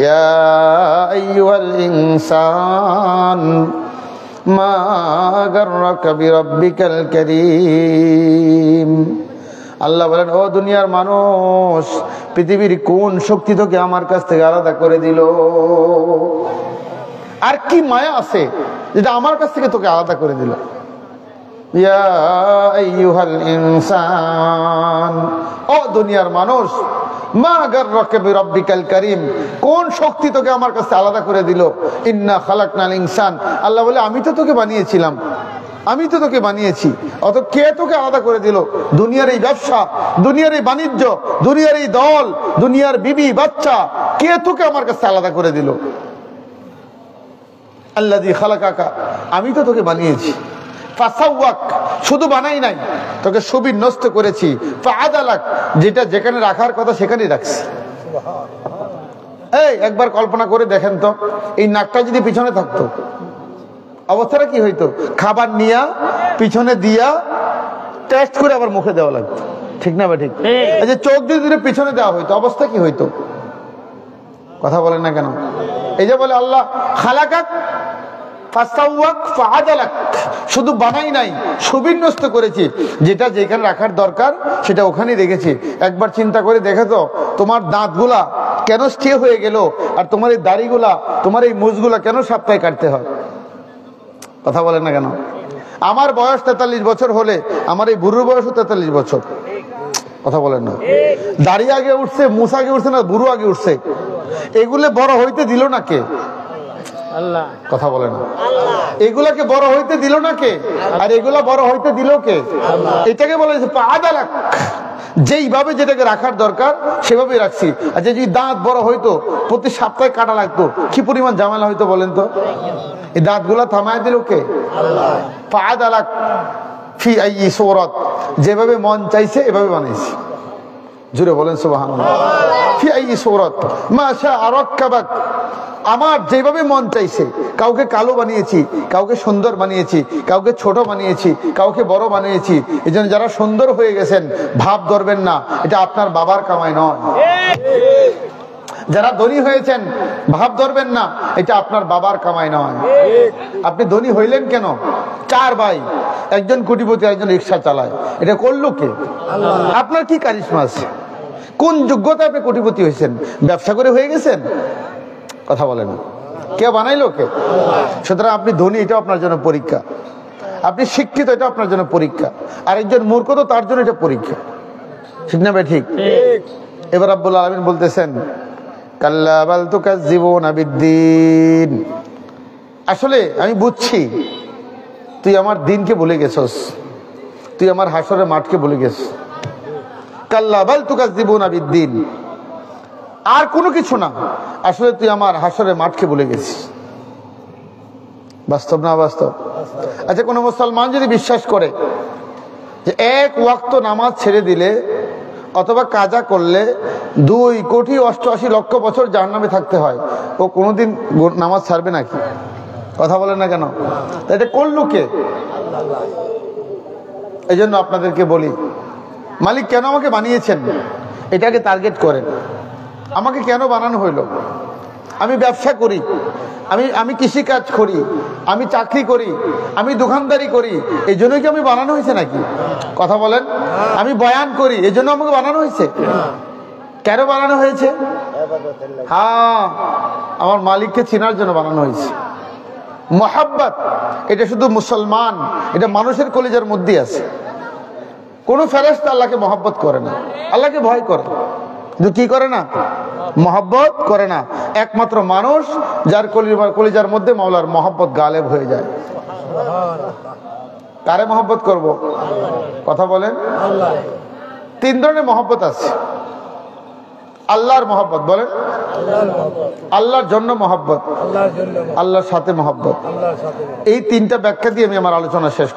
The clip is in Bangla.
ইয়া আইয়ুহাল ইনসান মা গাররাকা বিরাব্বিকাল কারীম। আল্লাহ বলেন, ও দুনিয়ার মানুষ, পৃথিবীর কোন শক্তি তোকে আমার কাছ থেকে আলাদা করে দিল? আর কি মায়া আছে যেটা আমার কাছ থেকে তোকে আলাদা করে দিল? ইয়া আইয়ুহাল ইনসান, ও দুনিয়ার মানুষ, মা গাররাকা বিরাব্বিকাল কারীম, কোন শক্তি তোকে আমার কাছে আলাদা করে দিল? ইন্না খালাকনাল ইনসান, আল্লাহ বলে আমি তো তোকে বানিয়েছিলাম, আমি তো তোকে বানিয়েছি, অত কে তোকে আলাদা করে দিল? দুনিয়ার এই ব্যবসা, দুনিয়ার এই বাণিজ্য, দুনিয়ার এই দল, দুনিয়ার বিবি বাচ্চা, কে তোকে আমার কাছে আলাদা করে দিল? আল্লাযী খালাকাকা, আমি তো তোকে বানিয়েছি। ফাসাওয়াক, শুধু বানাই নাই, তোকে সুবিন্যস্ত করেছি। ফাআদালাক, যেটা যেখানে রাখার কথা সেখানেই রাখছি। এই একবার কল্পনা করে দেখেন তো, এই নাকটা যদি পিছনে থাকতো অবস্থাটা কি হইতো? খাবার নিয়া পিছনে দিয়া টেস্ট করে আবার মুখে দেওয়া লাগতো, ঠিক না? ঠিক। এই যে চোখ দিয়ে পিছনে দেওয়া হইতো, অবস্থা কি হইতো? কথা বলেন না কেন? এই যে বলে আল্লাহ খালাকাক ফাসাওয়াক ফাআদালাক, শুধু বানাই নাই, সুবিন্যস্ত করেছি, যেটা যেখানে রাখার দরকার সেটা ওখানেই রেখেছি। একবার চিন্তা করে দেখে তো, তোমার দাঁতগুলা কেন স্টে হয়ে গেল, আর তোমার এই দাড়িগুলা, তোমার এই মুছগুলা কেন সপ্তাহে কাটতে হয়? কথা বলেন না কেন? আমার বয়স 43 বছর হলে আমার এই বুড়োর বয়সও 43 বছর। কথা বলেন না? দাড়ি আগে উঠছে, মুছ আগে উঠছে না বুড়ো আগে উঠছে? এগুলো বড় হইতে দিল না কে? আল্লাহ। কথা বলে না? এগুলাকে বড় হইতে দিল না কে? আর এগুলা বড় হইতে দিল কে? এটাকে বলা হয়েছে ফাআদালাক, যেইভাবে যেটাকে রাখার দরকার সেভাবেই রাখছি। আর যদি দাঁত বড় হইতো, প্রতি সপ্তাহে কাটা লাগতো, কি পরিমাণ ঝামেলা হইতো বলেন তো? এই দাঁতগুলা থামায় দিল কে? আল্লাহ। ফাআদালাক ফি আইয়ি সূরাত, যেভাবে মন চাইছে এভাবে বানাইছি। জুড়ে বলেন সুবহানাল্লাহ। ফি আইয়ি সূরাত মা শাআ রাক্কাবাক, আমার যেভাবে মন চাইছে, কাউকে কালো বানিয়েছি, কাউকে সুন্দর বানিয়েছি, কাউকে ছোট বানিয়েছি, কাউকে বড় বানিয়েছি। এই জন্য যারা সুন্দর হয়ে গেছেন ভাব ধরবেন না, এটা আপনার বাবার কামাই নয়। যারা ধনী হয়েছেন ভাব ধরবেন না, এটা আপনার বাবার কামাই নয়। আপনি ধনী হইলেন কেন? 4 ভাই, একজন কোটিপতি, একজন রিক্সা চালায়, এটা করলো কে? আপনার কি কারিশমা আছে? কোন যোগ্যতা আপনি কোটিপতি হয়েছেন? ব্যবসা করে হয়ে গেছেন? কথা বলেন, কে বানাইলো কে? সুতরাং আপনি ধনী, এটা আপনার জন্য পরীক্ষা। আপনি শিক্ষিত, এটা আপনার জন্য পরীক্ষা। আর একজন মূর্খ তো তার জন্য এটা পরীক্ষা, ঠিক না ভাই? ঠিক। এবার রাব্বুল আলামিন বলতেছেন, কাল্লা বাল তুকাজ্জিবুনা বিদ্দীন, আসলে আমি বুঝছি তুই আমার দিনকে ভুলে গেছস, তুই আমার হাসরের মাঠকে ভুলে গেছিস। কাল্লা বাল তুকাজ্জিবুনা বিদ্দীন, আর কোনো কিছু না, আসলে তুই আমার হাসরের মাঠকে ভুলে গেছিস। বাস্তব না বাস্তব? আচ্ছা, কোন মুসলমান যদি বিশ্বাস করে যে 1 ওয়াক্ত নামাজ ছেড়ে দিলে অথবা কাজা করলে 2,88,00,000 বছর জাহান্নামে থাকতে হয়, ও কোনোদিন নামাজ ছাড়বে নাকি? কথা বলেন না কেন? এটা করলো কে? এই জন্য আপনাদেরকে বলি, মালিক কেন আমাকে বানিয়েছেন এটাকে টার্গেট করেন। আমাকে কেন বানানো হইলো? আমি ব্যবসা করি, আমি কৃষিকাজ করি, আমি চাকরি করি, আমি দোকানদারি করি, এই জন্যই কি আমি বানানো হয়েছে নাকি? কথা বলেন। আমি বয়ান করি, এই জন্য আমাকে বানানো হয়েছে? কেন বানানো হয়েছে? হ্যাঁ, আমার মালিককে চেনার জন্য বানানো হয়েছে। মহাব্বত, এটা শুধু মুসলমান, এটা মানুষের কলিজার মধ্যে আছে। কোন ফেরেশতা আল্লাহকে মহব্বত করে না, আল্লাহকে ভয় করে, কিন্তু কি করে না? মহব্বত করে না। একমাত্র মানুষ যার কলিজার মধ্যে মাওলার মহব্বত গালেব হয়ে যায়। কারে মহব্বত করব? কথা বলেন। 3 ধরনের মহব্বত আছে। আল্লাহর মহব্বত, বলেন আল্লাহর জন্য মহব্বত, আল্লাহর সাথে মহব্বত। এই 3টা ব্যাখ্যা দিয়ে আমি আমার আলোচনা শেষ